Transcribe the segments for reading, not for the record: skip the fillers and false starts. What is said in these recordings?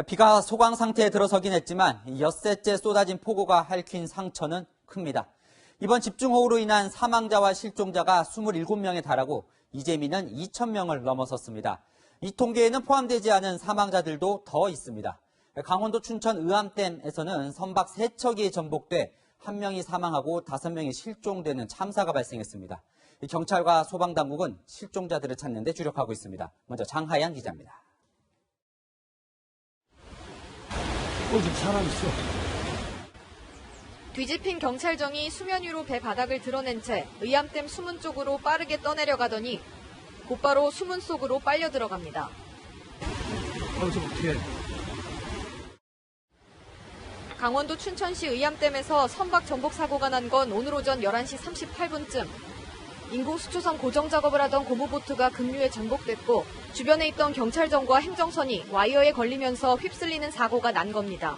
비가 소강 상태에 들어서긴 했지만 엿새째 쏟아진 폭우가 핥힌 상처는 큽니다. 이번 집중호우로 인한 사망자와 실종자가 27명에 달하고 이재민은 2,000명을 넘어섰습니다. 이 통계에는 포함되지 않은 사망자들도 더 있습니다. 강원도 춘천 의암댐에서는 선박 3척이 전복돼 1명이 사망하고 5명이 실종되는 참사가 발생했습니다. 경찰과 소방당국은 실종자들을 찾는 데 주력하고 있습니다. 먼저 장하양 기자입니다. 지금 사람 있어. 뒤집힌 경찰정이 수면 위로 배 바닥을 드러낸 채 의암댐 수문 쪽으로 빠르게 떠내려가더니 곧바로 수문 속으로 빨려 들어갑니다. 좀 어떻게? 강원도 춘천시 의암댐에서 선박 전복 사고가 난 건 오늘 오전 11시 38분쯤. 인공수초선 고정 작업을 하던 고무보트가 급류에 전복됐고 주변에 있던 경찰정과 행정선이 와이어에 걸리면서 휩쓸리는 사고가 난 겁니다.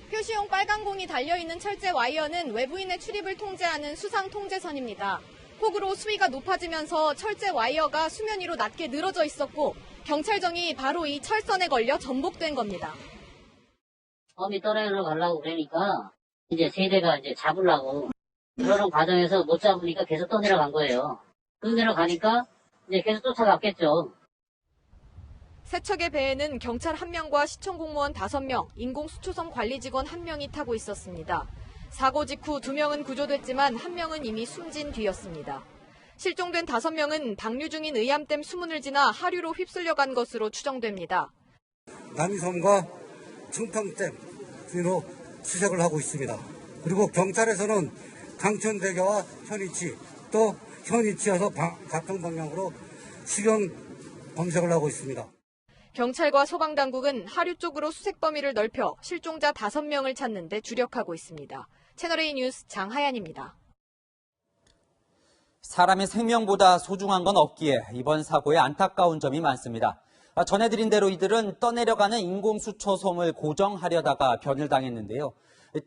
표시용 빨간 공이 달려있는 철제 와이어는 외부인의 출입을 통제하는 수상 통제선입니다. 폭우로 수위가 높아지면서 철제 와이어가 수면 위로 낮게 늘어져 있었고 경찰정이 바로 이 철선에 걸려 전복된 겁니다. 섬이 떠내려가려고 그러니까 이제 세대가 이제 잡으려고 그러는 과정에서 못 잡으니까 계속 떠내려간 거예요. 떠내려가니까 이제 계속 쫓아갔겠죠. 세 척의 배에는 경찰 1명과 시청 공무원 5명, 인공수초선 관리 직원 1명이 타고 있었습니다. 사고 직후 2명은 구조됐지만 1명은 이미 숨진 뒤였습니다. 실종된 5명은 방류 중인 의암댐 수문을 지나 하류로 휩쓸려간 것으로 추정됩니다. 남이섬과 청평댐 주위로 수색을 하고 있습니다. 그리고 경찰에서는 강천대교와 현위치 또 현위치에서 같은 방향으로 수경 검색을 하고 있습니다. 경찰과 소방당국은 하류 쪽으로 수색 범위를 넓혀 실종자 5명을 찾는 데 주력하고 있습니다. 채널A 뉴스 장하얀입니다. 사람의 생명보다 소중한 건 없기에 이번 사고에 안타까운 점이 많습니다. 전해드린 대로 이들은 떠내려가는 인공수초섬을 고정하려다가 변을 당했는데요.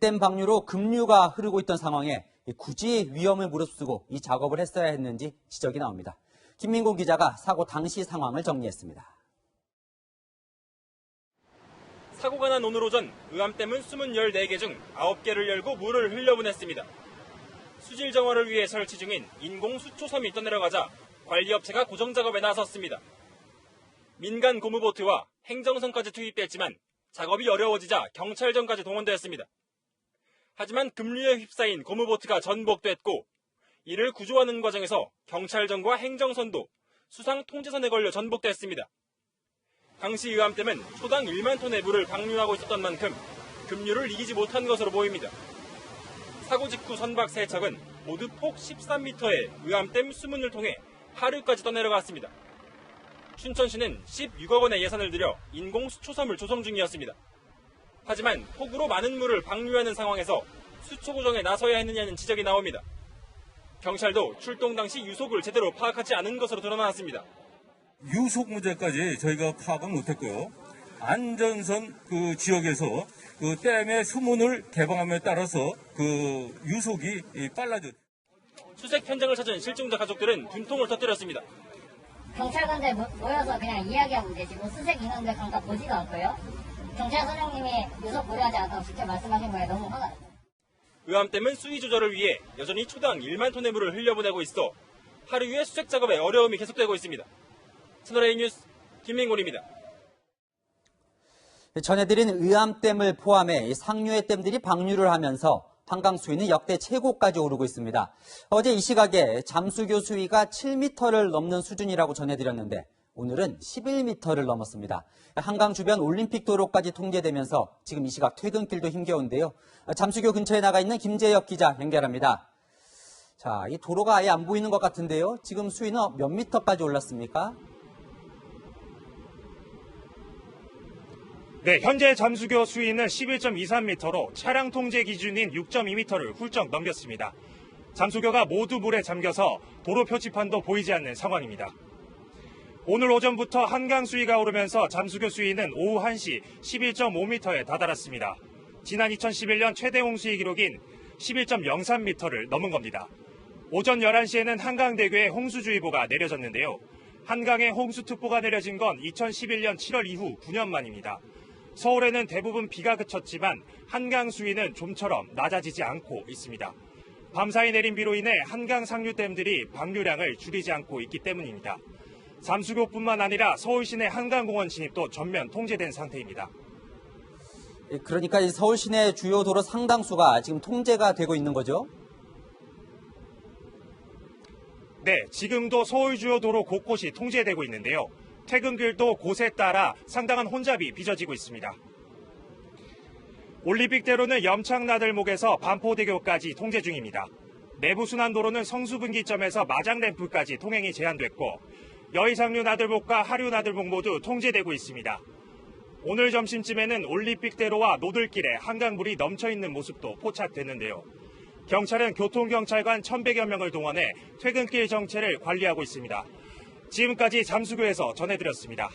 댐 방류로 급류가 흐르고 있던 상황에 굳이 위험을 무릅쓰고 이 작업을 했어야 했는지 지적이 나옵니다. 김민곤 기자가 사고 당시 상황을 정리했습니다. 사고가 난 오늘 오전 의암댐은 수문 14개 중 9개를 열고 물을 흘려보냈습니다. 수질 정화를 위해 설치 중인 인공수초섬이 떠내려가자 관리업체가 고정작업에 나섰습니다. 민간 고무보트와 행정선까지 투입됐지만 작업이 어려워지자 경찰전까지 동원되었습니다. 하지만 급류에 휩싸인 고무보트가 전복됐고 이를 구조하는 과정에서 경찰전과 행정선도 수상 통제선에 걸려 전복됐습니다. 당시 의암댐은 초당 1만 톤의 물을 방류하고 있었던 만큼 급류를 이기지 못한 것으로 보입니다. 사고 직후 선박 3척은 모두 폭 13m의 의암댐 수문을 통해 하류까지 떠내려갔습니다. 춘천시는 16억 원의 예산을 들여 인공수초섬을 조성 중이었습니다. 하지만 폭우로 많은 물을 방류하는 상황에서 수초 고정에 나서야 했느냐는 지적이 나옵니다. 경찰도 출동 당시 유속을 제대로 파악하지 않은 것으로 드러났습니다. 유속 문제까지 저희가 파악은 못했고요. 안전선 그 지역에서 그 댐의 수문을 개방함에 따라서 그 유속이 빨라졌. 수색 현장을 찾은 실종자 가족들은 분통을 터뜨렸습니다. 경찰관들 모여서 그냥 이야기하면 되지 뭐 수색 인원들 감가 보지도 않고요. 경찰 선생님이 유속 고려하지 않다고 직접 말씀하신 거에 너무 화가 나요. 의암댐은 수위 조절을 위해 여전히 초당 1만 톤의 물을 흘려보내고 있어 하류의 수색 작업에 어려움이 계속되고 있습니다. 채널A 뉴스 김민곤입니다. 전해드린 의암댐을 포함해 상류의 댐들이 방류를 하면서 한강 수위는 역대 최고까지 오르고 있습니다. 어제 이 시각에 잠수교 수위가 7m를 넘는 수준이라고 전해드렸는데 오늘은 11m를 넘었습니다. 한강 주변 올림픽 도로까지 통제되면서 지금 이 시각 퇴근길도 힘겨운데요. 잠수교 근처에 나가 있는 김재혁 기자 연결합니다. 자, 이 도로가 아예 안 보이는 것 같은데요. 지금 수위는 몇 미터까지 올랐습니까? 네, 현재 잠수교 수위는 11.23m로 차량 통제 기준인 6.2m를 훌쩍 넘겼습니다. 잠수교가 모두 물에 잠겨서 도로 표지판도 보이지 않는 상황입니다. 오늘 오전부터 한강 수위가 오르면서 잠수교 수위는 오후 1시 11.5m에 다다랐습니다. 지난 2011년 최대 홍수의 기록인 11.03m를 넘은 겁니다. 오전 11시에는 한강대교에 홍수주의보가 내려졌는데요. 한강에 홍수특보가 내려진 건 2011년 7월 이후 9년 만입니다. 서울에는 대부분 비가 그쳤지만 한강 수위는 좀처럼 낮아지지 않고 있습니다. 밤사이 내린 비로 인해 한강 상류댐들이 방류량을 줄이지 않고 있기 때문입니다. 잠수교뿐만 아니라 서울 시내 한강공원 진입도 전면 통제된 상태입니다. 그러니까 이 서울 시내 주요 도로 상당수가 지금 통제가 되고 있는 거죠? 네, 지금도 서울 주요 도로 곳곳이 통제되고 있는데요. 퇴근길도 곳에 따라 상당한 혼잡이 빚어지고 있습니다. 올림픽대로는 염창나들목에서 반포대교까지 통제 중입니다. 내부순환도로는 성수분기점에서 마장램프까지 통행이 제한됐고 여의상류 나들목과 하류 나들목 모두 통제되고 있습니다. 오늘 점심쯤에는 올림픽대로와 노들길에 한강물이 넘쳐있는 모습도 포착됐는데요. 경찰은 교통경찰관 1,100여 명을 동원해 퇴근길 정체를 관리하고 있습니다. 지금까지 잠수교에서 전해드렸습니다.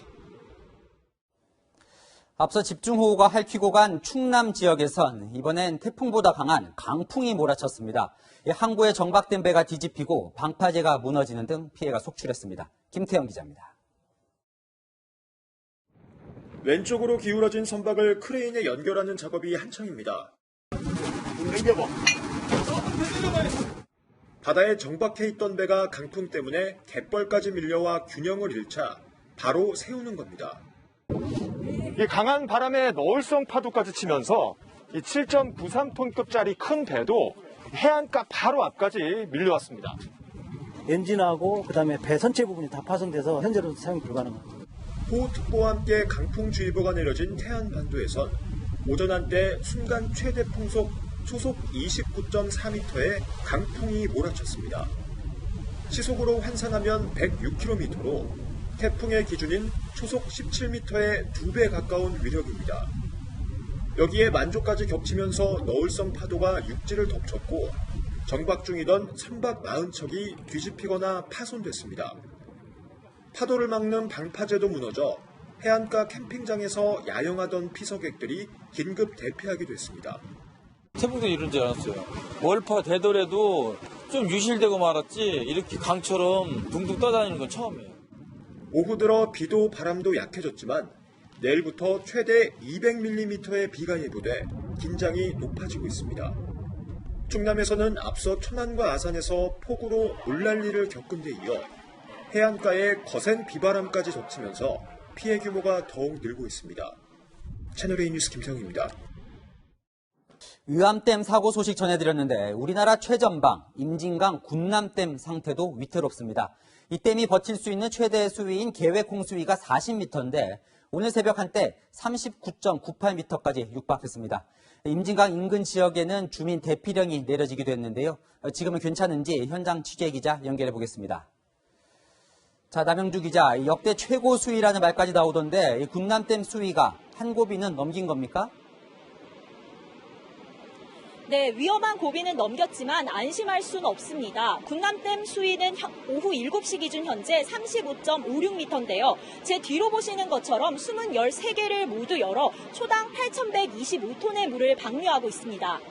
앞서 집중호우가 핥히고 간 충남 지역에선 이번엔 태풍보다 강한 강풍이 몰아쳤습니다. 항구에 정박된 배가 뒤집히고 방파제가 무너지는 등 피해가 속출했습니다. 김태영 기자입니다. 왼쪽으로 기울어진 선박을 크레인에 연결하는 작업이 한창입니다. 바다에 정박해 있던 배가 강풍 때문에 갯벌까지 밀려와 균형을 잃자 바로 세우는 겁니다. 이 강한 바람에 너울성 파도까지 치면서 이 7.93톤급짜리 큰 배도 해안가 바로 앞까지 밀려왔습니다. 엔진하고 그다음에 배 선체 부분이 다 파손돼서 현재로도 사용 불가능합니다. 호우특보와 함께 강풍주의보가 내려진 태안반도에선 오전 한때 순간 최대 풍속 초속 29.4m의 강풍이 몰아쳤습니다. 시속으로 환산하면 106km로 태풍의 기준인 초속 17m의 2배 가까운 위력입니다. 여기에 만조까지 겹치면서 너울성 파도가 육지를 덮쳤고 정박 중이던 선박 40척이 뒤집히거나 파손됐습니다. 파도를 막는 방파제도 무너져 해안가 캠핑장에서 야영하던 피서객들이 긴급 대피하게 됐습니다. 태풍도 이런 줄 알았어요. 월파 되더라도 좀 유실되고 말았지 이렇게 강처럼 둥둥 떠다니는 건 처음이에요. 오후 들어 비도 바람도 약해졌지만 내일부터 최대 200mm의 비가 예보돼 긴장이 높아지고 있습니다. 충남에서는 앞서 천안과 아산에서 폭우로 물난리를 겪은 데 이어 해안가에 거센 비바람까지 덮치면서 피해 규모가 더욱 늘고 있습니다. 채널A 뉴스 김태형입니다. 의암댐 사고 소식 전해드렸는데 우리나라 최전방 임진강 군남댐 상태도 위태롭습니다. 이 댐이 버틸 수 있는 최대 수위인 계획 홍수위가 40m인데 오늘 새벽 한때 39.98m까지 육박했습니다. 임진강 인근 지역에는 주민 대피령이 내려지기도 했는데요. 지금은 괜찮은지 현장 취재 기자 연결해 보겠습니다. 자, 남영주 기자, 역대 최고 수위라는 말까지 나오던데 군남댐 수위가 한 고비는 넘긴 겁니까? 네, 위험한 고비는 넘겼지만 안심할 수는 없습니다. 군남댐 수위는 오후 7시 기준 현재 35.56m인데요. 제 뒤로 보시는 것처럼 숨은 13개를 모두 열어 초당 8,125톤의 물을 방류하고 있습니다.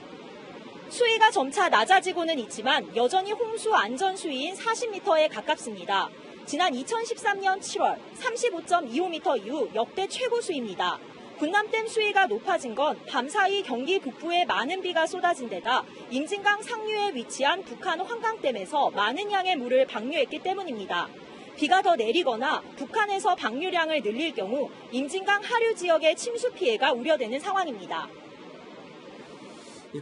수위가 점차 낮아지고는 있지만 여전히 홍수 안전 수위인 40m에 가깝습니다. 지난 2013년 7월 35.25m 이후 역대 최고 수위입니다. 군남댐 수위가 높아진 건 밤사이 경기 북부에 많은 비가 쏟아진 데다 임진강 상류에 위치한 북한 환강댐에서 많은 양의 물을 방류했기 때문입니다. 비가 더 내리거나 북한에서 방류량을 늘릴 경우 임진강 하류 지역의 침수 피해가 우려되는 상황입니다.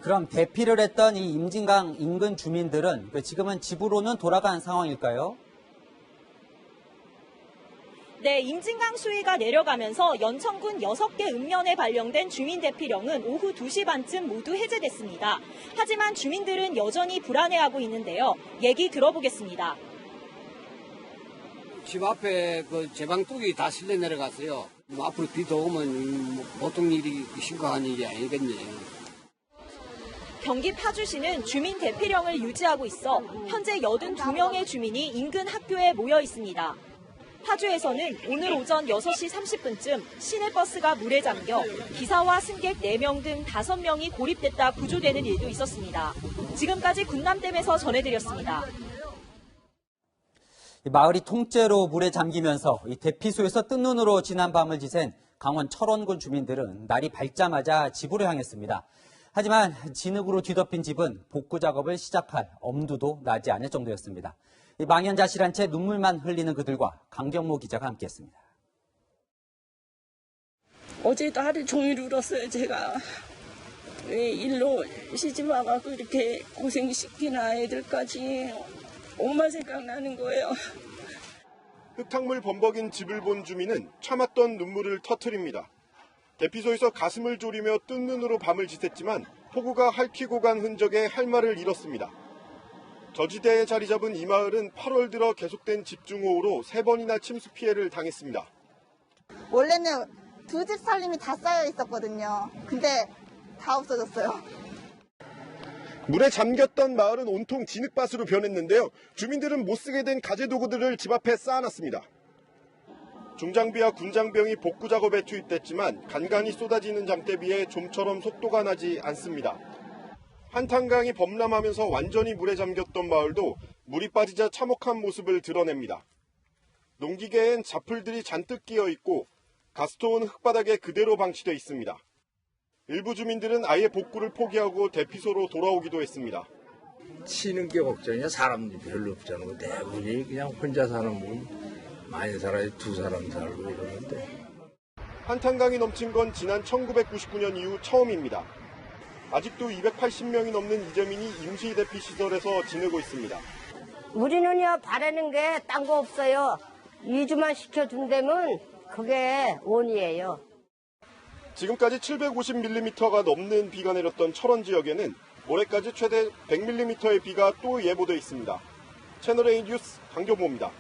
그럼 대피를 했던 이 임진강 인근 주민들은 지금은 집으로는 돌아간 상황일까요? 네, 임진강 수위가 내려가면서 연천군 6개 읍면에 발령된 주민 대피령은 오후 2시 반쯤 모두 해제됐습니다. 하지만 주민들은 여전히 불안해하고 있는데요. 얘기 들어보겠습니다. 집 앞에 그 제방뚝이 다 실려 내려갔어요. 앞으로 비도 오면 보통 일이 심각한 일이 아니겠네요. 경기 파주시는 주민 대피령을 유지하고 있어 현재 82명의 주민이 인근 학교에 모여 있습니다. 파주에서는 오늘 오전 6시 30분쯤 시내버스가 물에 잠겨 기사와 승객 4명 등 5명이 고립됐다 구조되는 일도 있었습니다. 지금까지 군남댐에서 전해드렸습니다. 마을이 통째로 물에 잠기면서 대피소에서 뜬 눈으로 지난 밤을 지샌 강원 철원군 주민들은 날이 밝자마자 집으로 향했습니다. 하지만 진흙으로 뒤덮인 집은 복구 작업을 시작할 엄두도 나지 않을 정도였습니다. 망연자실한 채 눈물만 흘리는 그들과 강경모 기자가 함께했습니다. 어제도 하루 종일 울었어요, 제가. 왜 일로 시집 와가지고 이렇게 고생시키나 애들까지 엄마 생각나는 거예요. 흙탕물 범벅인 집을 본 주민은 참았던 눈물을 터뜨립니다. 대피소에서 가슴을 졸이며 뜬 눈으로 밤을 지샜지만 폭우가 핥히고 간 흔적에 할 말을 잃었습니다. 저지대에 자리 잡은 이 마을은 8월 들어 계속된 집중호우로 3번이나 침수 피해를 당했습니다. 원래는 2집 살림이 다 쌓여 있었거든요. 근데 다 없어졌어요. 물에 잠겼던 마을은 온통 진흙밭으로 변했는데요. 주민들은 못 쓰게 된 가재도구들을 집 앞에 쌓아놨습니다. 중장비와 군장병이 복구 작업에 투입됐지만 간간히 쏟아지는 장대비에 좀처럼 속도가 나지 않습니다. 한탄강이 범람하면서 완전히 물에 잠겼던 마을도 물이 빠지자 참혹한 모습을 드러냅니다. 농기계엔 잡풀들이 잔뜩 끼어 있고 가스통은 흙바닥에 그대로 방치돼 있습니다. 일부 주민들은 아예 복구를 포기하고 대피소로 돌아오기도 했습니다. 치는 게 걱정이야. 사람들이 별로 없잖아. 대부분이 그냥 혼자 사는 분 많이 살아야 2사람 살고 이러는데. 한탄강이 넘친 건 지난 1999년 이후 처음입니다. 아직도 280명이 넘는 이재민이 임시 대피 시설에서 지내고 있습니다. 우리는요 바라는 게 딴 거 없어요. 2주만 시켜준다면 그게 원이에요. 지금까지 750mm가 넘는 비가 내렸던 철원 지역에는 모레까지 최대 100mm의 비가 또 예보돼 있습니다. 채널A 뉴스 강경모입니다.